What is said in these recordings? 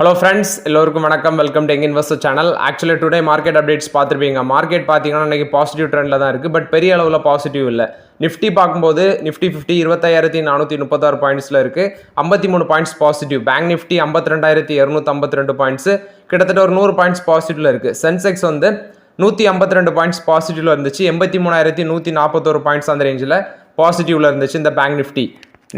Hello friends, எல்லோருக்கும் வணக்கம். Welcome to young investor channel. Actually today market updates பார்த்துருப்பீங்க. Market பார்த்தீங்கன்னா இன்றைக்கி பாசிட்டிவ் ட்ரெண்டில் தான் இருக்குது, பட் பெரிய அளவில் பாசிட்டிவ் இல்லை. நிஃப்டி பார்க்கும்போது நிஃப்டி 50 25,436 பாயிண்ட்ஸில் இருக்குது, 53 points positive. Bank Nifty 52,252 points, கிட்டத்தட்ட ஒரு 100 பாயிண்ட்ஸ் பாசிட்டிவில் இருக்குது. சென்செக்ஸ் வந்து 152 பாயிண்ட்ஸ் பாசிட்டிவில் இருந்துச்சு, 83,141 பாயிண்ட்ஸ் அந்த ரேஞ்சில் பாசிட்டிவில் இருந்துச்சு இந்த பேங்க் நிஃப்டி.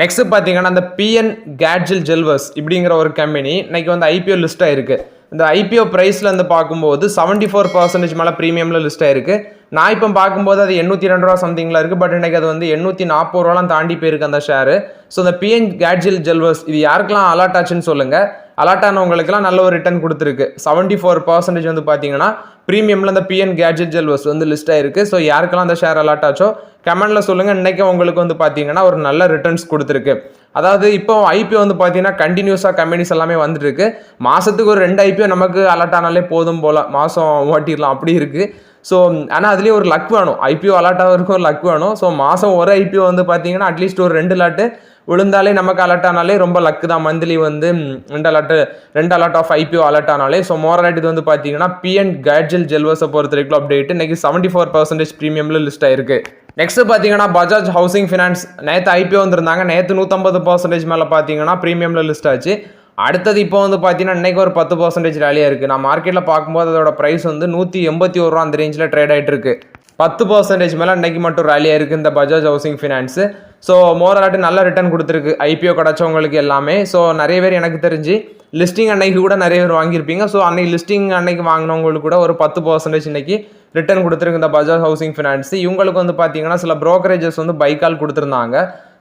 நெக்ஸ்ட் பார்த்தீங்கன்னா அந்த பிஎன் கேட்ஜில் ஜெல்வர்ஸ் இப்படிங்கிற ஒரு கம்பெனி இன்னைக்கு வந்து ஐபிஓ லிஸ்ட் ஆயிருக்கு. இந்த ஐபிஓ ப்ரைஸில் வந்து பார்க்கும்போது 74% மேலே ப்ரீமியமில் லிஸ்ட் ஆயிருக்கு. நான் இப்போ பார்க்கும்போது அது 802 ரூபா சம்திங்கில் இருக்குது, பட் இன்னைக்கு அது வந்து 840 ரூபாலாம் தாண்டி போயிருக்கு அந்த ஷேரு. ஸோ இந்த பிஎன் கேட்ஜில் ஜெல்வர்ஸ் இது யாருக்கெல்லாம் அலர்ட் ஆச்சுன்னு சொல்லுங்கள். அலர்ட் ஆனவங்களுக்குலாம் நல்ல ஒரு ரிட்டர்ன் கொடுத்துருக்கு. 74% வந்து பார்த்தீங்கன்னா ப்ரீமியமில் அந்த பிஎன் கேட்ஜெட் ஜெல்வர்ஸ் வந்து லிஸ்ட் ஆயிருக்கு. ஸோ யாருக்கெல்லாம் அந்த ஷேர் அலர்ட் ஆச்சோ கமெண்ட்டில் சொல்லுங்கள். இன்றைக்கி உங்களுக்கு வந்து பார்த்தீங்கன்னா ஒரு நல்ல ரிட்டர்ன்ஸ் கொடுத்துருக்கு. அதாவது இப்போ ஐபிஓ வந்து பார்த்தீங்கன்னா கண்டினியூஸாக கம்பெனிஸ் எல்லாமே வந்துட்டு இருக்கு. மாதத்துக்கு ஒரு 2 ஐபிஓ நமக்கு அலர்ட் ஆனாலே போதும் போல், மாதம் ஓட்டிடலாம் அப்படி இருக்குது. ஸோ ஆனால் அதுலேயே ஒரு லக் வேணும். ஐபிஓ அலர்ட் ஆகிறதுக்கும் ஒரு லக் வேணும். ஸோ மாதம் ஒரு ஐபிஓ வந்து பார்த்தீங்கன்னா அட்லீஸ்ட் ஒரு 2 லாட்டு விழுந்தாலே நமக்கு அலர்ட் ஆனாலே ரொம்ப லக்கு தான். மந்த்லி வந்து 2 அலர்ட் ஆஃப் ஐபிஓ அலர்ட் ஆனாலே. ஸோ மோரலைட் இது வந்து பார்த்தீங்கன்னா பிஎன் கேட்ஜில் ஜெல்வர்ஸை பொறுத்த வரைக்கும் அப்டேட் இன்னைக்கு 74% ப்ரீமியமில் லிஸ்ட் ஆயிருக்கு. நெக்ஸ்ட் பார்த்தீங்கன்னா பஜாஜ் ஹவுசிங் ஃபினான்ஸ் நேற்று ஐபிஓ வந்திருந்தாங்க. நேற்று 150% மேலே பார்த்தீங்கன்னா ப்ரீமியமில் லிஸ்ட் ஆச்சு. அடுத்தது இப்போ வந்து பார்த்தீங்கன்னா இன்றைக்கி ஒரு 10% ரேலியாக இருக்குது. நான் மார்க்கெட்டில் பார்க்கும்போது அதோட ப்ரைஸ் வந்து 181 ரூபா அந்த ரேஞ்சில் ட்ரேட் ஆகிட்டு இருக்கு. 10% மேலே இன்றைக்கி மட்டும் ரேலியாக இருக்குது இந்த பஜாஜ் ஹவுசிங் ஃபினான்ஸு. ஸோ மோரலாட்டு நல்ல ரிட்டர்ன் கொடுத்துருக்கு ஐபிஓ கிடச்சவங்களுக்கு எல்லாமே. ஸோ நிறைய பேர் எனக்கு தெரிஞ்சு லிஸ்டிங் அன்னைக்கு கூட நிறைய பேர் வாங்கியிருப்பீங்க. ஸோ அன்னைக்கு லிஸ்டிங் அன்னைக்கு வாங்கினவங்களுக்கு கூட ஒரு 10% இன்னைக்கு ரிட்டர்ன் கொடுத்துருக்கு இந்த பஜாஜ் ஹவுசிங் ஃபினான்ஸ். இவங்களுக்கு வந்து பார்த்தீங்கன்னா சில ப்ரோக்கரேஜஸ் வந்து பைக்கால் கொடுத்துருந்தாங்க.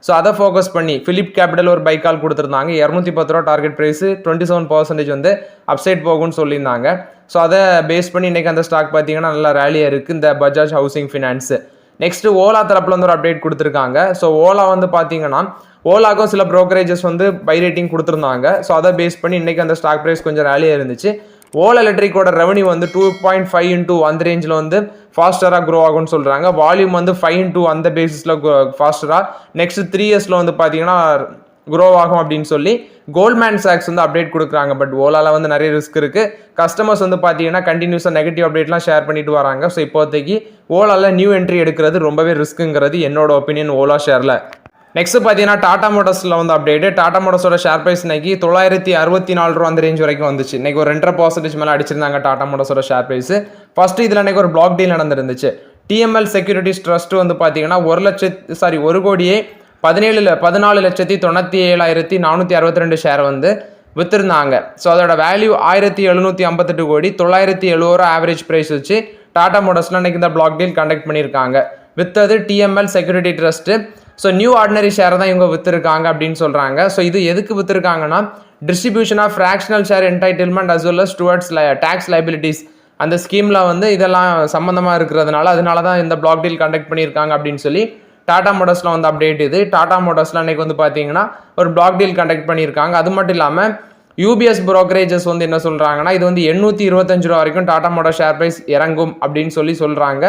ஸோ அதை ஃபோக்கஸ் பண்ணி ஃபிலிப் கேபிட்டல் ஒரு பைக்கால் கொடுத்துருந்தாங்க. 210 ரூபா டார்கெட் ப்ரைஸு, 27% வந்து அப்சைட் போகும்னு சொல்லியிருந்தாங்க. ஸோ அதை பேஸ் பண்ணி இன்றைக்கி அந்த ஸ்டாக் பார்த்தீங்கன்னா நல்லா ரேலியாக இருக்குது இந்த Bajaj housing finance. Next Ola தரப்பில் வந்து ஒரு அப்டேட் கொடுத்துருக்காங்க. ஸோ ஓலா வந்து பார்த்தீங்கன்னா ஓலாக்கும் சில ப்ரோக்கரேஜஸ் வந்து பை ரேட்டிங் கொடுத்துருந்தாங்க. ஸோ அதை பேஸ் பண்ணி இன்றைக்கி அந்த ஸ்டாக் ப்ரைஸ் கொஞ்சம் ரேலியாக இருந்துச்சு. ஓலா எலக்ட்ரிக்கோட ரெவன்யூ வந்து 2.5 into அந்த ரேஞ்சில் வந்து ஃபாஸ்டராக க்ரோ ஆகும்னு சொல்கிறாங்க. வால்யூம் வந்து 5 into அந்த பேசிஸில் ஃபாஸ்டராக நெக்ஸ்ட் 3 இயர்ஸில் வந்து பார்த்தீங்கன்னா க்ரோ ஆகும் அப்படின்னு சொல்லி கோல்ட்மேன் சாக்ஸ் வந்து அப்டேட் கொடுக்குறாங்க. பட் ஓலாவில் வந்து நிறைய ரிஸ்க் இருக்குது. கஸ்டமர்ஸ் வந்து பார்த்தீங்கன்னா கண்டினியூஸாக நெகட்டிவ் அப்டேட்லாம் ஷேர் பண்ணிட்டு வராங்க. ஸோ இப்போதைக்கு ஓலாவில் நியூ என்ட்ரி எடுக்கிறது ரொம்பவே ரிஸ்க்குங்கிறது என்னோட ஒப்பீனியன் ஓலா ஷேரில். நெக்ஸ்ட் பார்த்தீங்கன்னா டாடா மோட்டர்ஸில் வந்து அப்டேட்டு. டாடா மோட்டர்ஸோட ஷேர் ப்ரைஸ் இன்னைக்கு 964 ரூபா அந்த ரேஞ்ச் வரைக்கும் வந்துச்சு. இன்னைக்கு ஒரு 2.5% மேலே அடிச்சிருந்தாங்க டாடா மோட்டர்ஸோட ஷேர் ப்ரைஸ். ஃபர்ஸ்ட் இதில் இன்னைக்கு ஒரு பிளாக் டீல் நடந்துருந்துச்சு. டிஎம்எல் செக்யூரிட்டிஸ் ட்ரஸ்ட் வந்து பார்த்தீங்கன்னா 1,14,97,462 ஷேர் வந்து விற்றுருந்தாங்க. ஸோ அதோட வேல்யூ 1,758 கோடி, 970 ரூபா ஆவரேஜ் ப்ரைஸ் வச்சு டாடா மோட்டர்ஸில் இன்னைக்கு இந்த பிளாக் டீல் கண்டக்ட் பண்ணியிருக்காங்க. வித்தது TML security trust. So new ordinary ஷேரை தான் இவங்க விற்றுருக்காங்க அப்படின்னு சொல்கிறாங்க. ஸோ இது எதுக்கு விற்றுருக்காங்கன்னா distribution of fractional share entitlement as well as towards tax liabilities அந்த ஸ்கீமில் வந்து இதெல்லாம் சம்மந்தமாக இருக்கிறதுனால அதனால தான் இந்த பிளாக் டீல் கண்டக்ட் பண்ணியிருக்காங்க அப்படின்னு சொல்லி டாடா மோட்டர்ஸில் வந்து அப்டேட் இது. டாடா மோட்டர்ஸில் அன்றைக்கி வந்து பார்த்தீங்கன்னா ஒரு பிளாக் டீல் கண்டக்ட் பண்ணியிருக்காங்க. அது மட்டும் இல்லாமல் யூபிஎஸ் ப்ரோக்கரேஜஸ் வந்து என்ன சொல்கிறாங்கன்னா இது வந்து 825 ரூபா வரைக்கும் டாடா மோட்டர் ஷேர் ப்ரைஸ் இறங்கும் அப்படின்னு சொல்கிறாங்க.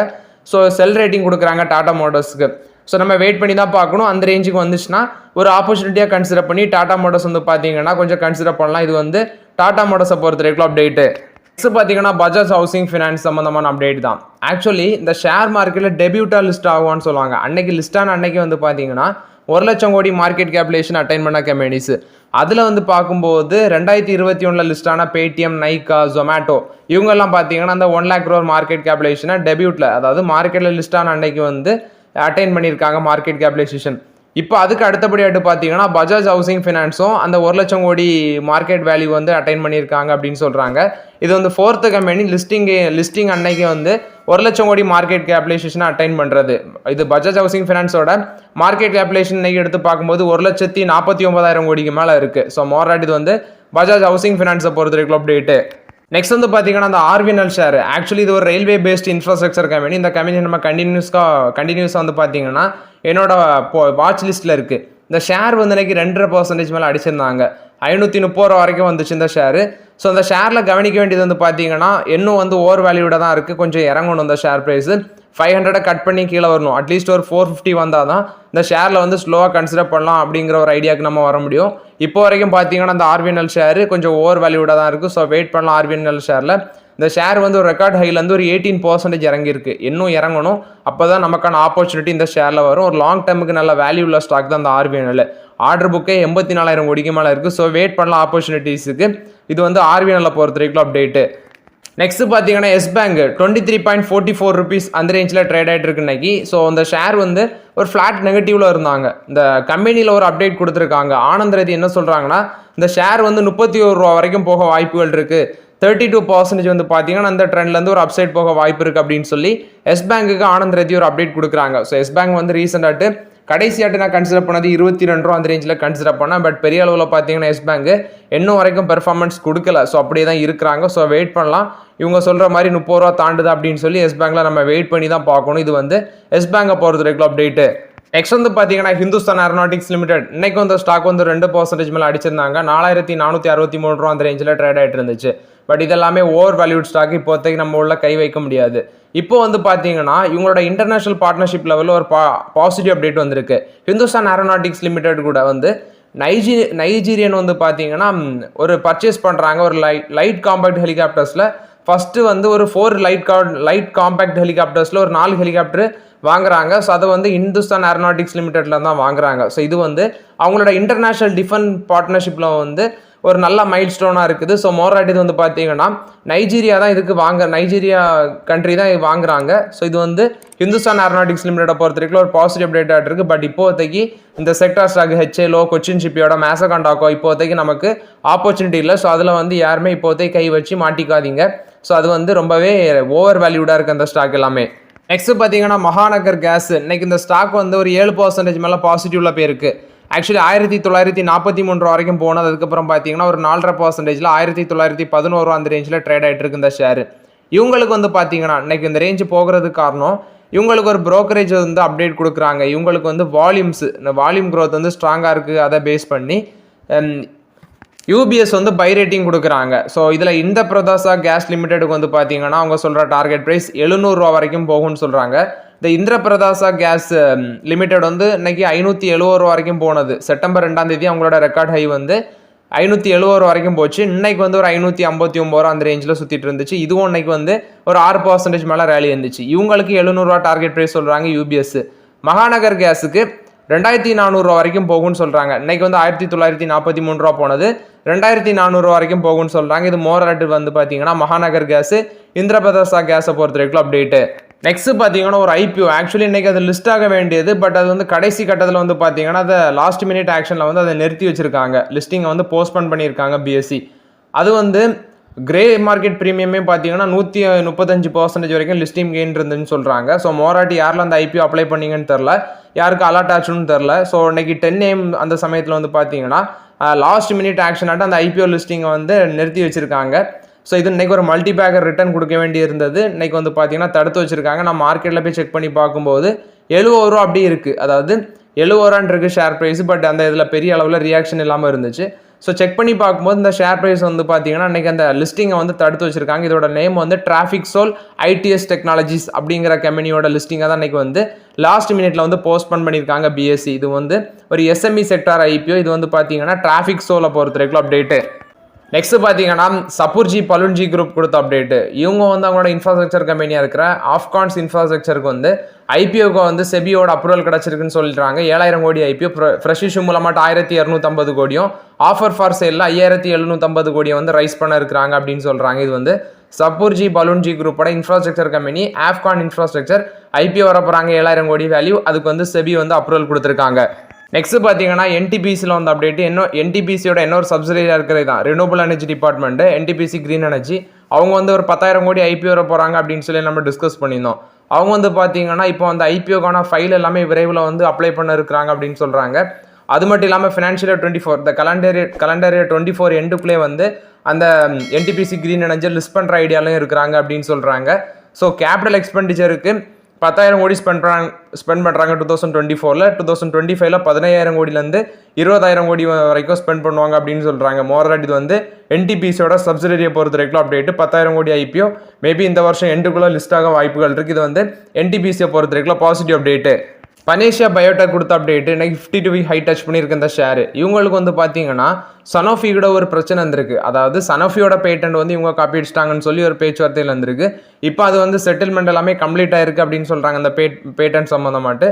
ஸோ செல் ரேட்டிங் கொடுக்குறாங்க டாடா மோட்டர்ஸ்க்கு. ஸோ நம்ம வெயிட் பண்ணி தான் பார்க்கணும். அந்த ரேஞ்சுக்கு வந்துச்சுன்னா ஒரு ஆப்பர்ச்சுனிட்டியாக கன்சிடர் பண்ணி டாடா மோட்டர்ஸ் வந்து பார்த்தீங்கன்னா கொஞ்சம் கன்சிடர் பண்ணலாம். இது வந்து டாடா மோட்டர்ஸை பொறுத்த வரைக்கும் அப்டேட்டு. நெக்ஸ்ட் பார்த்தீங்கன்னா பஜாஜ் ஹவுசிங் ஃபினான்ஸ் சம்மந்தமான அப்டேட் தான். ஆக்சுவலி இந்த ஷேர் மார்க்கெட்டில் டெபியூட்டாக லிஸ்ட் ஆகுவான்னு சொல்லுவாங்க. அன்னைக்கு லிஸ்டான அன்னைக்கு வந்து பார்த்தீங்கன்னா 1 லட்சம் கோடி மார்க்கெட் கேபிலேஷன் அட்டைன் பண்ண கம்பெனிஸ். அதில் வந்து பார்க்கும்போது 2021 லிஸ்டான பேடிஎம், நைகா, ஜொமேட்டோ இவங்கெல்லாம் பார்த்தீங்கன்னா அந்த 1 lakh crore மார்க்கெட் கேபிலேஷனை டெபியூட்டில், அதாவது மார்க்கெட்டில் லிஸ்டான அன்னைக்கு வந்து அட்டைன் பண்ணியிருக்காங்க மார்க்கெட் கேபிடலைசேஷன். இப்போ அதுக்கு அடுத்தபடியாட்டு பார்த்தீங்கன்னா பஜாஜ் ஹவுசிங் ஃபினான்ஸும் அந்த 1 லட்சம் கோடி மார்க்கெட் வேல்யூ வந்து அட்டைன் பண்ணியிருக்காங்க அப்படின்னு சொல்கிறாங்க. இது வந்து 4th கம்பெனி லிஸ்டிங் அன்னைக்கு வந்து 1 லட்சம் கோடி மார்க்கெட் கேபிடலைசேஷனை அட்டைன் பண்ணுறது. இது பஜாஜ் ஹவுசிங் ஃபினான்ஸோட மார்க்கெட் கேபிடலைசேஷன் இன்னைக்கு எடுத்து பார்க்கும்போது 1,49,000 கோடிக்கு மேலே இருக்குது. ஸோ மோராட் இது வந்து பஜாஜ் ஹவுசிங் ஃபினான்ஸை பொறுத்த வரைக்கும் அப்டேட்டு. நெக்ஸ்ட் வந்து பார்த்தீங்கன்னா அந்த ஆர்விஎன்எல் ஷேர். ஆக்சுவலி இது ஒரு ரயில்வே பேஸ்ட் இன்ஃப்ராஸ்ட்ரக்சர் கம்பெனி. இந்த கம்பெனி நம்ம கண்டினியூஸாக வந்து பார்த்தீங்கன்னா என்னோட வாட்ச் லிஸ்ட்டில் இருக்குது. இந்த ஷேர் வந்து இன்னைக்கு 2.5% மேலே அடிச்சிருந்தாங்க. 530 ரூபா வரைக்கும் வந்துச்சு இந்த ஷேரு. ஸோ அந்த ஷேரில் கவனிக்க வேண்டியது வந்து பார்த்தீங்கன்னா இன்னும் வந்து ஓவர் வேல்யூட தான் இருக்குது. கொஞ்சம் இறங்கணும் இந்த ஷேர் ப்ரைஸு. 500 கட் பண்ணி கீழே வரணும். அட்லீஸ்ட் ஒரு 450 வந்தால் தான் இந்த ஷேரில் வந்து ஸ்லோவாக கன்சிடர் பண்ணலாம் அப்படிங்கிற ஒரு ஐடியாவுக்கு நம்ம வர முடியும். இப்போ வரைக்கும் பார்த்தீங்கன்னா அந்த ஆர்விஎன்எல் ஷேர் கொஞ்சம் ஓவர் வேல்யூடாக தான் இருக்குது. ஸோ வெயிட் பண்ணலாம். ஆர்விஎன்எல் ஷேரில் இந்த ஷேர் வந்து ஒரு ரெக்கார்ட் ஹைலேருந்து ஒரு 18% இறங்கியிருக்கு. இன்னும் இறங்கணும். அப்போ தான் நமக்கான ஆப்பர்ச்சுனிட்டி இந்த ஷேரில் வரும். ஒரு லாங் டேர்முக்கு நல்ல வேல்யூ உள்ள ஸ்டாக் தான் அந்த ஆர்விஎன்எல். ஆர்டர் புக்கே 84,000 கோடிக்கு மேலே இருக்குது. ஸோ வெயிட் பண்ணலாம் ஆப்பர்ச்சுனிட்டிஸுக்கு. இது வந்து ஆர்விஎன்எல்ல பொறுத்த வரைக்கும் அப்டேட்டு. நெக்ஸ்ட் பார்த்தீங்கன்னா எஸ் பேங்க் 23.44 ருபீஸ் அந்த ரேஞ்சில் ட்ரேட் ஆகிட்டு இருக்கு இன்னைக்கு. ஸோ அந்த ஷேர் வந்து ஒரு ஃப்ளாட் நெகட்டிவ்ல இருந்தாங்க. இந்த கம்பெனியில் ஒரு அப்டேட் கொடுத்துருக்காங்க. ஆனந்த் ரெட்டி என்ன சொல்கிறாங்கன்னா இந்த ஷேர் வந்து 31 ரூபா வரைக்கும் போக வாய்ப்புகள் இருக்குது. 32% வந்து பார்த்தீங்கன்னா அந்த ட்ரெண்ட்லேருந்து ஒரு அப்சைட் போக வாய்ப்பு இருக்குது அப்படின்னு சொல்லி எஸ் பேங்க்குக்கு ஆனந்த் ரெட்டி ஒரு அப்டேட் கொடுக்குறாங்க. ஸோ எஸ் பேங்க் வந்து ரீசெண்டாட்டு கடைசியாட்டு நான் கன்சிடர் பண்ணது 22 ரூபா அந்த ரேஞ்சில் கன்சிடர் பண்ணேன். பட் பெரிய அளவில் பார்த்தீங்கன்னா எஸ் பேங்க் இன்னும் வரைக்கும் பெர்ஃபார்மன்ஸ் கொடுக்கல. ஸோ அப்படியே தான் இருக்கிறாங்க. ஸோ வெயிட் பண்ணலாம். இவங்க சொல்கிற மாதிரி 30 ரூபா தாண்டுதா அப்படின்னு சொல்லி எஸ் பேங்க்கில் நம்ம வெயிட் பண்ணி தான் பார்க்கணும். இது வந்து எஸ் பேங்கை பொறுத்த வரைக்கும் அப்டேட்டு. நெக்ஸ்ட் வந்து பார்த்தீங்கன்னா ஹிந்துஸ்தான் ஏரோநாட்டிக்ஸ் லிமிடெட் இன்னைக்கு வந்து ஸ்டாக் வந்து 2% மேலே அடிச்சிருந்தாங்க. 4463 ரூபா அந்த ரேஞ்சில் ட்ரேட் ஆகிட்டு இருந்துச்சு. பட் இதெல்லாமே ஓவர் வேல்யூட் ஸ்டாக். இப்போதைக்கு நம்ம உள்ள கை வைக்க முடியாது. இப்போ வந்து பார்த்தீங்கன்னா இவங்களோட இன்டர்நேஷனல் பார்ட்னர்ஷிப் லெவலில் ஒரு பாசிட்டிவ் அப்டேட் வந்திருக்கு. ஹிந்துஸ்தான் ஏரோநாட்டிக்ஸ் லிமிடெட் கூட வந்து நைஜீரியன் வந்து பார்த்தீங்கன்னா ஒரு பர்ச்சேஸ் பண்ணுறாங்க. ஒரு லைட் காம்பேக்ட் ஹெலிகாப்டர்ஸில் ஃபஸ்ட்டு வந்து ஒரு 4 லைட் காம்பேக்ட் ஹெலிகாப்டர்ஸில் ஒரு 4 ஹெலிகாப்டர் வாங்குறாங்க. ஸோ அதை வந்து ஹிந்துஸ்தான் ஏரோநாட்டிக்ஸ் லிமிடெட்ல தான் வாங்குறாங்க. ஸோ இது வந்து அவங்களோட இன்டர்நேஷனல் டிஃபென்ஸ் பார்ட்னர்ஷிப்பில் வந்து ஒரு நல்ல மைல் ஸ்டோனாக இருக்குது. ஸோ மோராட் இது வந்து பார்த்தீங்கன்னா நைஜீரியா தான் இதுக்கு நைஜீரியா கண்ட்ரி தான் வாங்குறாங்க. ஸோ இது வந்து ஹிந்துஸ்தான் ஏரோநாட்டிக்ஸ் லிமிடெட்டை பொறுத்த வரைக்கும் ஒரு பாசிட்டிவ் அப்டேட்டாக இருக்குது. பட் இப்போதைக்கு இந்த செக்டார் ஸ்டாக் ஹெச்ஏலோ கொச்சின் ஷிப்பியோட மேசகாண்டாக்கோ இப்போதைக்கு நமக்கு ஆப்பர்ச்சுனிட்டி இல்லை. ஸோ அதில் வந்து யாருமே இப்போதைக்கு கை வச்சு மாட்டிக்காதீங்க. ஸோ அது வந்து ரொம்பவே ஓவர் வேல்யூடாக இருக்குது அந்த ஸ்டாக் எல்லாமே. நெக்ஸ்ட் பார்த்தீங்கன்னா மகாநகர் கேஸ் இன்னைக்கு இந்த ஸ்டாக் வந்து ஒரு 7% மேலே பாசிட்டிவ்ல போயிருக்கு. ஆக்சுவலி 1943 ரூபா வரைக்கும் போனது. அதுக்கப்புறம் பார்த்தீங்கன்னா ஒரு 4.5%, 1911 அந்த ரேஞ்சில் ட்ரேட் ஆகிட்டு இருக்கு இந்த ஷேர். இவங்களுக்கு வந்து பார்த்தீங்கன்னா இன்னைக்கு இந்த ரேஞ்சு போகிறதுக்கு காரணம் இவங்களுக்கு ஒரு ப்ரோக்கரேஜ் வந்து அப்டேட் கொடுக்குறாங்க. இவங்களுக்கு வந்து வால்யூம் க்ரோத் வந்து ஸ்ட்ராங்காக இருக்குது. அதை பேஸ் பண்ணி யூபிஎஸ் வந்து பை ரேட்டிங் கொடுக்குறாங்க. ஸோ இதில் இந்த பிரதாசா கேஸ் லிமிடெடுக்கு வந்து பார்த்தீங்கன்னா அவங்க சொல்கிற டார்கெட் ப்ரைஸ் 700 ரூபா வரைக்கும் போகும்னு சொல்கிறாங்க. இந்த இந்திரபிரதாசா கேஸ் லிமிடெட் வந்து இன்னைக்கு 570 ரூபா வரைக்கும் போனது. செப்டம்பர் 2ஆம் தேதி அவங்களோட ரெக்கார்ட் ஹை வந்து 570 ரூபா வரைக்கும் போச்சு. இன்னைக்கு வந்து ஒரு 559 ரூபா அந்த ரேஞ்சில் சுற்றிட்டு இருந்துச்சு. இதுவும் இன்னைக்கு வந்து ஒரு 6% மேலே ரேலி இருந்துச்சு. இவங்களுக்கு 700 ரூபா டார்கெட் ப்ரைஸ் சொல்கிறாங்க யூபிஎஸ். மகாநகர் கேஸுக்கு 2400 ரூபா வரைக்கும் போகும்னு சொல்கிறாங்க. இன்னைக்கு வந்து 1943 ரூபா போனது 2400 ரூபா வரைக்கும் போகும்னு சொல்கிறாங்க. இது மோராட்டு வந்து பார்த்தீங்கன்னா மகாநகர் கேஸ் இந்திரபிரதாசா கேஸை பொறுத்த வரைக்கும் அப்டேட்டு. நெக்ஸ்ட் பார்த்தீங்கன்னா ஒரு ஐபிஓ. ஆக்சுவலி இன்னைக்கு அது லிஸ்ட் ஆக வேண்டியது. பட் அது வந்து கடைசி கட்டத்தில் வந்து பார்த்தீங்கன்னா அதை லாஸ்ட் மினிட் ஆக்ஷனில் வந்து அதை நிறுத்தி வச்சிருக்காங்க. லிஸ்டிங்கை வந்து போஸ்ட்போன் பண்ணியிருக்காங்க பிஎஸ்சி. அது வந்து கிரே மார்க்கெட் ப்ரீமியமே பார்த்தீங்கன்னா 135% வரைக்கும் லிஸ்டிங் கெயின் இருந்துன்னு சொல்கிறாங்க. ஸோ மோராட்டி யாரில் அந்த ஐபிஓ அப்ளை பண்ணிங்கன்னு தெரில, யாருக்கு அலர்ட் ஆச்சுன்னு தெரில. ஸோ இன்னைக்கு 10 AM அந்த சமயத்தில் வந்து பார்த்தீங்கன்னா லாஸ்ட் மினிட் ஆக்ஷன் ஆட்டு அந்த ஐபிஓ லிஸ்டிங்கை வந்து நிறுத்தி வச்சுருக்காங்க. ஸோ இது இன்றைக்கி ஒரு மல்டி பேக்கர் ரிட்டர்ன் கொடுக்க வேண்டி இருந்தது. இன்றைக்கி வந்து பார்த்தீங்கன்னா தடுத்து வச்சுருக்காங்க. நான் மார்க்கெட்டில் போய் செக் பண்ணி பார்க்கும்போது 70 ரூபா அப்படி இருக்குது. அதாவது 70 ரூபான்னு இருக்குது ஷேர் ப்ரைஸ். பட் அந்த இதில் பெரிய அளவில் ரியாக்ஷன் இல்லாமல் இருந்துச்சு. ஸோ செக் பண்ணி பார்க்கும்போது இந்த ஷேர் ப்ரைஸ் வந்து பார்த்தீங்கன்னா இன்றைக்கி அந்த லிஸ்டிங்கை வந்து தடுத்து வச்சுருக்காங்க. இதோட நேம் வந்து டிராஃபிக் சோல் ஐடிஎஸ் டெக்னாலஜிஸ் அப்படிங்கிற கம்பெனியோட லிஸ்டிங்கை தான் இன்றைக்கி வந்து லாஸ்ட் மினிட்ல வந்து போஸ்ட்போன் பண்ணியிருக்காங்க பிஎஸ்சி. இது வந்து ஒரு எஸ்எம்இ செக்டார் ஐபிஓ. இது வந்து பார்த்தீங்கன்னா டிராஃபிக் சோலை பொறுத்த வரைக்கும் அப்டேட்டு. நெக்ஸ்ட் பார்த்தீங்கன்னா சபூர்ஜி பலுன்ஜி குரூப் கொடுத்த அப்டேட்டு. இவங்க வந்து அவங்களோட இன்ஃப்ராஸ்ட்ரக்சர் கம்பெனியாக இருக்கிற ஆஃப்கான்ஸ் இன்ஃப்ராஸ்ட்ரக்சருக்கு வந்து ஐபிஓக்கு வந்து செபியோட அப்ரூவல் கிடச்சிருக்குன்னு சொல்லிடுறாங்க. 7000 கோடி ஐபிஓ ஃப்ரெஷ் இஷ்யூ மூலமாட்ட 1250 கோடியும், ஆஃபர் ஃபார் சேலில் 5750 கோடியை வந்து ரைஸ் பண்ண இருக்கிறாங்க அப்படின்னு சொல்கிறாங்க. இது வந்து சபூர்ஜி பலுன்ஜி குரூப்போட இன்ஃப்ராஸ்ட்ரக்சர் கம்பெனி ஆஃப்கான் இன்ஃப்ராஸ்ட்ரக்சர் ஐபிஓ வர போகிறாங்க. 7000 கோடி வேல்யூ. அதுக்கு வந்து செபி வந்து அப்ரூவல் கொடுத்துருக்காங்க. நெக்ஸ்ட் பார்த்தீங்கன்னா என்டிபிசியில் வந்து அப்டேட். என்டிபிசியோட இன்னொரு சப்சிடரியாக இருக்கிறது தான் renewable energy department, NTPC green energy. அவங்க வந்து ஒரு 10000 கோடி ஐபிஓ வர போகிறாங்க அப்படின்னு சொல்லி நம்ம டிஸ்கஸ் பண்ணியிருந்தோம். அவங்க வந்து பார்த்தீங்கன்னா இப்போ அந்த ஐபிஓக்கான ஃபைல் எல்லாமே விரைவில் வந்து அப்ளை பண்ண இருக்கிறாங்க அப்படின்னு சொல்கிறாங்க. அது மட்டும் இல்லாமல் ஃபினான்ஷியல் இயர் 24 இந்த கலண்டர் இயர் 24 எண்டுக்குள்ளே வந்து அந்த என்டிபிசி கிரீன் எனர்ஜி லிஸ்ட் பண்ணுற ஐடியாலையும் இருக்கிறாங்க அப்படின்னு சொல்கிறாங்க. ஸோ கேபிட்டல் எக்ஸ்பெண்டிச்சருக்கு 10,000 கோடி ஸ்பெண்ட் பண்ணுறாங்க 2024. 2025 15,000 கோடியிலேருந்து 20,000 கோடி வரைக்கும் ஸ்பெண்ட் பண்ணுவாங்க அப்படின்னு சொல்கிறாங்க. மோரட் இது வந்து என்டிபிசியோட சப்சிடரியை பொறுத்த வரைக்கும் அப்டேட் 10,000 கோடி ஐபிஓ மேபி இந்த வருஷம் எண்டுக்குள்ளே லிஸ்ட் ஆக வாய்ப்புகள் இருக்குது. இது வந்து என்டிபிசியை பொறுத்த வரைக்கும் பாசிட்டிவ் அப்டேட்டு. பனேஷியா பயோடெக் கொடுத்த அப்டேட் இன்னைக்கு 52 ஹை டச் பண்ணியிருக்கு இந்த ஷேர். இவங்களுக்கு வந்து பார்த்தீங்கன்னா சனோஃபி கூட ஒரு பிரச்சனை இருந்திருக்கு. அதாவது சனோஃபியோட பேட்டன்ட் வந்து இவங்க காப்பி அடிச்சிட்டாங்கன்னு சொல்லி ஒரு பேச்சுவார்த்தையில் இருந்திருக்கு. இப்போ அது வந்து செட்டில்மெண்ட் எல்லாமே கம்ப்ளீட் ஆயிருக்கு அப்படின்னு சொல்கிறாங்க. அந்த பேட்டன்ட் சம்மந்தமாட்டு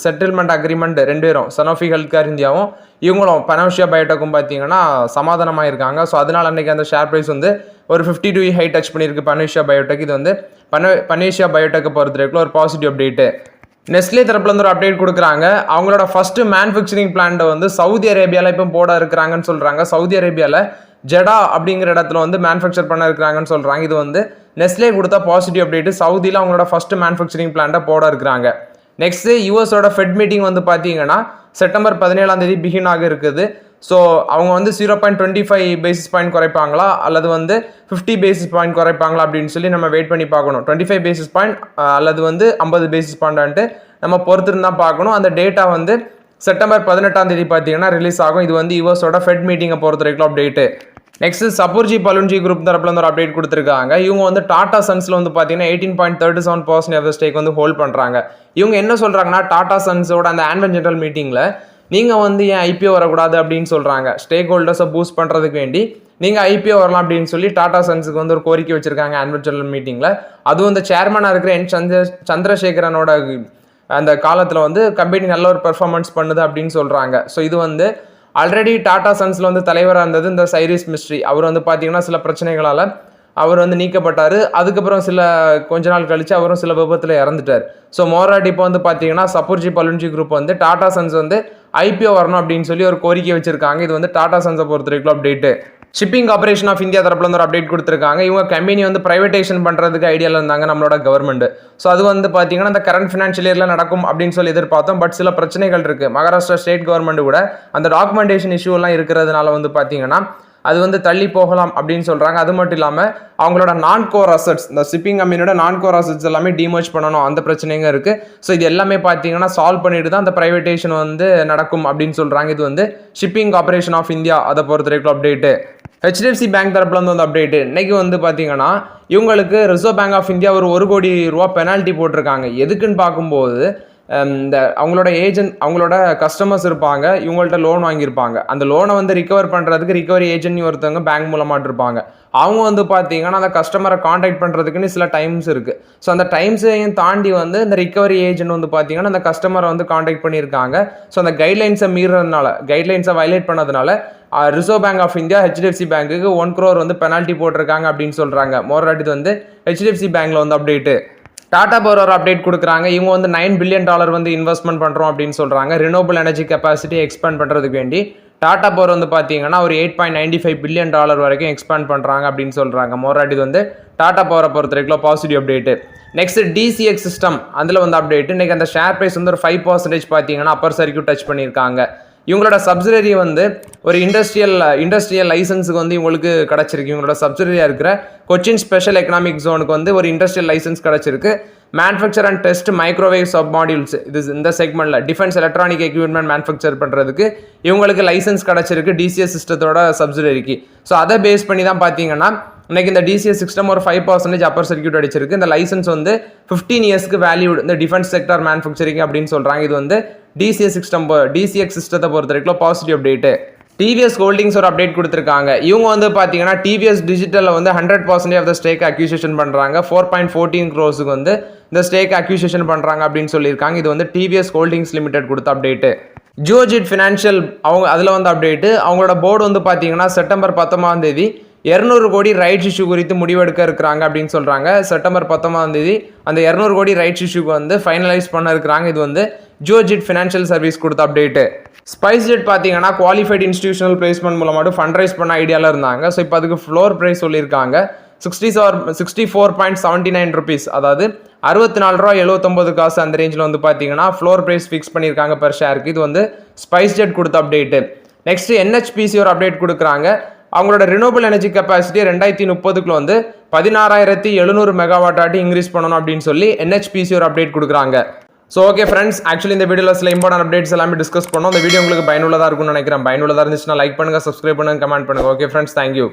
செட்டில்மெண்ட் அக்ரிமெண்ட் 2 பேரும் சனோஃபி ஹெல்த் கேர் இந்தியாவும் இவங்களும் பனேஷியா பயோடெக்கும் பார்த்தீங்கன்னா சமாதானமாக இருக்காங்க. ஸோ அதனால் அன்றைக்கி அந்த ஷேர் ப்ரைஸ் வந்து ஒரு 52 ஹை டச் பண்ணியிருக்கு பனேஷியா பயோடெக். இது வந்து பனேஷியா பயோடெக்கை பொறுத்த வரைக்கும் ஒரு பாசிட்டிவ் அப்டேட்டு. நெஸ்லே தரப்புல இருந்து ஒரு அப்டேட் கொடுக்குறாங்க. அவங்களோட ஃபர்ஸ்ட் மேனுஃபேக்சரிங் பிளான்ட் வந்து சவுதி அரேபியாவில் இப்போ போட இருக்கிறாங்கன்னு சொல்கிறாங்க. சவுதி அரேபியாவில் ஜெடா அப்படிங்கிற இடத்துல வந்து மேனுஃபேக்சர் பண்ண இருக்கிறாங்கன்னு சொல்கிறாங்க. இது வந்து நெஸ்லே கொடுத்த பாசிட்டிவ் அப்டேட். சவுதியில் அவங்களோட ஃபர்ஸ்ட் மேனுஃபேக்சரிங் பிளான்ட்டை போட இருக்கிறாங்க. நெக்ஸ்ட் யூஎஸோட ஃபெட் மீட்டிங் வந்து பார்த்தீங்கன்னா செப்டம்பர் 17 பிகின் ஆக இருக்குது. ஸோ அவங்க வந்து 0.25 பேசிஸ் பாயிண்ட் குறைப்பாங்களா அல்லது வந்து 50 பேசிஸ் பாயிண்ட் குறைப்பாங்களா அப்படின்னு சொல்லி நம்ம வெயிட் பண்ணி பார்க்கணும். 25 பேசிஸ் பாயிண்ட் அல்லது வந்து 50 பேசிஸ் பாயிண்ட்டு நம்ம பொறுத்திருந்தா பார்க்கணும். அந்த டேட்டா வந்து செப்டம்பர் 18 பார்த்தீங்கன்னா ரிலீஸ் ஆகும். இது வந்து யூஎஸோட ஃபெட் மீட்டிங்கை பொறுத்த வரைக்கும் அப்டேட்டு. நெக்ஸ்ட் சபூர்ஜி பலுன்ஜி குரூப் தரப்புல வந்து ஒரு அப்டேட் கொடுத்துருக்காங்க. இவங்க வந்து டாடா சன்ஸ்ல வந்து பார்த்தீங்கன்னா 18.37% ஆஃப் ஸ்டேக் வந்து ஹோல்ட் பண்ணுறாங்க. இவங்க என்ன சொல்கிறாங்கன்னா டாடா சன்ஸோட அந்த ஆனுவல் ஜெனரல் மீட்டிங்கில் நீங்கள் வந்து ஏன் ஐபிஓ வரக்கூடாது அப்படின்னு சொல்கிறாங்க. ஸ்டேக் ஹோல்டர்ஸை பூஸ்ட் பண்ணுறதுக்கு வேண்டி நீங்கள் ஐபிஓ வரலாம் அப்படின்னு சொல்லி டாடா சன்ஸுக்கு வந்து ஒரு கோரிக்கை வச்சுருக்காங்க ஆனுவல் ஜெனரல் மீட்டிங்கில். அதுவும் இந்த சேர்மனாக இருக்கிற சந்திரசேகரனோட அந்த காலத்தில் வந்து கம்பெனி நல்ல ஒரு பெர்ஃபார்மன்ஸ் பண்ணுது அப்படின்னு சொல்கிறாங்க. ஸோ இது வந்து ஆல்ரெடி டாடா சன்ஸில் வந்து தலைவராக இருந்தது இந்த சைரிஸ் மிஸ்ட்ரி. அவர் வந்து பார்த்தீங்கன்னா சில பிரச்சனைகளால் அவர் வந்து நீக்கப்பட்டார். அதுக்கப்புறம் கொஞ்ச நாள் கழிச்சு அவரும் சில விபத்தில் இறந்துட்டார். ஸோ மோராட் இப்போ வந்து பார்த்தீங்கன்னா சபூர்ஜி பலுன்ஜி குரூப் வந்து டாடா சன்ஸ் வந்து ஐபிஓ வரணும் அப்படின்னு சொல்லி ஒரு கோரிக்கை வச்சிருக்காங்க. இது வந்து டாடா சன்ஸை பொறுத்த வரைக்கும் update. Shipping corporation of India தரப்புல வந்து ஒரு அப்டேட் கொடுத்துருக்காங்க. இவங்க கம்பெனி வந்து பிரைவேடைசேஷன் பண்ணுறதுக்கு ஐடியாவில் இருந்தாங்க நம்மளோட கவர்மெண்ட். ஸோ அது வந்து பார்த்தீங்கன்னா இந்த கரண்ட் ஃபினான்ஷியல் இயரில் நடக்கும் அப்படின்னு சொல்லி எதிர்பார்த்தோம். பட் சில பிரச்சனைகள் இருக்குது. மகாராஷ்டிரா ஸ்டேட் கவர்மெண்ட் கூட அந்த டாக்குமெண்டேஷன் இஷ்யூ எல்லாம் இருக்கிறதுனால வந்து பார்த்தீங்கன்னா அது வந்து தள்ளி போகலாம் அப்படின்னு சொல்கிறாங்க. அது மட்டும் இல்லாமல் அவங்களோட நான் கோர் அசட்ஸ் இந்த ஷிப்பிங் கம்பெனியோட நான் கோர் அசட்ஸ் எல்லாமே டிமர்ஜ் பண்ணணும் அந்த பிரச்சனைங்க இருக்குது. ஸோ இது எல்லாமே பார்த்தீங்கன்னா சால்வ் பண்ணிட்டு தான் அந்த பிரைவேடைசேஷன் வந்து நடக்கும் அப்படின்னு சொல்கிறாங்க. இது வந்து ஷிப்பிங் கார்பரேஷன் ஆஃப் இந்தியா அதை பொறுத்த வரைக்கும் அப்டேட்டு. HDFC பேங்க் தரப்புல வந்து அப்டேட்டு. இன்னைக்கு வந்து பார்த்தீங்கன்னா இவங்களுக்கு ரிசர்வ் பேங்க் ஆஃப் இந்தியா ஒரு 1 கோடி ரூபா பெனால்ட்டி போட்டிருக்காங்க. எதுக்குன்னு பார்க்கும்போது இந்த அவங்களோட ஏஜென்ட் அவங்களோட கஸ்டமர்ஸ் இருப்பாங்க, இவங்கள்ட்ட லோன் வாங்கியிருப்பாங்க. அந்த லோனை வந்து ரிகவர் பண்ணுறதுக்கு ரிகவரி ஏஜென்ட் ஒருத்தவங்க பேங்க் மூலமாக இருப்பாங்க. அவங்க வந்து பார்த்தீங்கன்னா அந்த கஸ்டமரை காண்டாக்ட் பண்ணுறதுக்குன்னு சில டைம்ஸ் இருக்குது. ஸோ அந்த டைம்ஸையும் தாண்டி வந்து இந்த ரிகவரி ஏஜென்ட் வந்து பார்த்தீங்கன்னா அந்த கஸ்டமரை வந்து காண்டாக்ட் பண்ணியிருக்காங்க. ஸோ அந்த கைட்லைன்ஸை மீறதுனால கைட்லைன்ஸை வயலேட் பண்ணதுனால reserve bank of India HDFC பேங்க்குக்கு 1 crore வந்து பெனால்ட்டி போட்டிருக்காங்க அப்படின்னு சொல்கிறாங்க. மோராட் இது வந்து HDFC பேங்க்ல வந்து அப்டேட்டு. டாடா பவர் ஒரு அப்டேட் கொடுக்குறாங்க. இவங்க வந்து $9 billion வந்து இன்வெஸ்ட்மெண்ட் பண்ணுறோம் அப்படின்னு சொல்கிறாங்க. ரினோவபிள் எனர்ஜி கெப்பாசிட்டி எக்ஸ்பேண்ட் பண்ணுறதுக்கு வேண்டி டாடா பவர் வந்து பார்த்தீங்கன்னா ஒரு $8.95 billion வரைக்கும் எக்ஸ்பேண்ட் பண்ணுறாங்க அப்படின்னு சொல்கிறாங்க. மோராட் இது வந்து டாடா பவரை பொறுத்த வரைக்கும் positive update. Next DCX system அதில் வந்து அப்டேட். இன்னைக்கு அந்த ஷேர் ப்ரைஸ் வந்து ஒரு 5% பார்த்தீங்கன்னா அப்பர் சர்க்கியூட் டச் பண்ணியிருக்காங்க. இவங்களோட சப்சிடரி வந்து ஒரு இண்டஸ்ட்ரியல் லைசன்ஸுக்கு வந்து இவங்களுக்கு கிடச்சிருக்கு. இவங்களோட சப்சிடரியாக இருக்கிற கொச்சின் ஸ்பெஷல் எக்கனாமிக் ஜோனுக்கு வந்து ஒரு இண்டஸ்ட்ரியல் லைசன்ஸ் கிடச்சிருக்கு. Manufacture and test microwave sub modules இது இந்த செக்மெண்ட்டில் டிஃபென்ஸ் எலக்ட்ரானிக் எக்யூப்மெண்ட் மேனுஃபேக்சர் பண்ணுறதுக்கு இவங்களுக்கு லைசன்ஸ் கிடச்சிருக்கு DCS சிஸ்டத்தோட சப்சிடரிக்கு. ஸோ அதை பேஸ் பண்ணி தான் பார்த்தீங்கன்னா இன்னைக்கு இந்த DCS சிஸ்டம் ஒரு 5% அப்பர் சர்க்கியூட் அடிச்சிருக்கு. இந்த லைசன்ஸ் வந்து 15 இயர்ஸ்க்கு வேல்யூட் இந்த டிஃபென்ஸ் செக்டர் மேனுஃபேக்சரிங் அப்படின்னு சொல்கிறாங்க. இது வந்து DCX சிஸ்டத்தை பொறுத்த வரைக்கும் பாசிட்டிவ் அப்டேட்டு. TVS ஹோல்டிங்ஸ் ஒரு அப்டேட் கொடுத்துருக்காங்க. இவங்க வந்து பார்த்தீங்கன்னா TVS டிஜிட்டலில் வந்து 100% ஆஃப் த ஸ்டேக் அக்யூசியேஷன் பண்ணுறாங்க. 4.14 crores வந்து இந்த ஸ்டேக் அக்யூசியேஷன் பண்ணுறாங்க அப்படின்னு சொல்லியிருக்காங்க. இது வந்து TVS ஹோல்டிங்ஸ் லிமிடெட் கொடுத்த அப்டேட்டு. ஜியோஜிட் ஃபினான்ஷியல் அவங்க அதில் வந்து அப்டேட்டு. அவங்களோட போர்டு வந்து பார்த்தீங்கன்னா செப்டம்பர் 19 200 கோடி ரைட்ஸ் இஷ்யூ குறித்து முடிவெடுக்க இருக்கிறாங்க அப்படின்னு சொல்கிறாங்க. செப்டம்பர் 19 அந்த 200 கோடி ரைட்ஸ் இஷ்யூக்கு வந்து ஃபைனலைஸ் பண்ண இருக்கிறாங்க. இது வந்து ஜியோஜிட் ஃபினான்ஷியல் சர்வீஸ் கொடுத்த அப்டேட்டு. ஸ்பைஸ்ஜெட் பார்த்தீங்கன்னா குவாலிஃபைட் இன்ஸ்டிடியூஷனல் பிளேஸ்மெண்ட் மூலமாக ஃபண்ட் ரைஸ் பண்ண ஐடியாவில் இருந்தாங்க. ஸோ இப்போ அதுக்கு ஃப்ளோர் ப்ரைஸ் சொல்லியிருக்காங்க 64.79 rupees, அதாவது 64.79 ரூபா அந்த ரேஞ்சில் வந்து பார்த்தீங்கன்னா ஃப்ளோர் ப்ரைஸ் ஃபிக்ஸ் பண்ணியிருக்காங்க பெர் ஷேருக்கு. இது வந்து ஸ்பைஸ்ஜெட் கொடுத்த அப்டேட்டு. நெக்ஸ்ட் NHPC ஒரு அப்டேட் கொடுக்குறாங்க. அவங்களோட ரினோபிள் எனர்ஜி கெப்பாசிட்டி 2030க்குள்ள வந்து 16,700 மெகாவாட் ஆட்டி இன்க்ரீஸ் பண்ணணும் அப்படின்னு சொல்லி NHPC ஒரு அப்டேட் கொடுக்குறாங்க. ஸோ ஓகே ஃப்ரெண்ட்ஸ், ஆக்சுவலி இந்த வீடியோவில் சில இம்பார்ட்டன்ட் அப்டேட்ஸ் எல்லாமே டிஸ்கஸ் பண்ணோம். இந்த வீடியோ உங்களுக்கு பயனுள்ளதாக இருக்கும்னு நினைக்கிறேன். பயனுள்ளதாக இருந்துச்சுன்னா லைக் பண்ணுங்கள், சப்ஸ்கிரைப் பண்ணுங்கள், கமெண்ட் பண்ணுங்கள். Okay friends, thank you.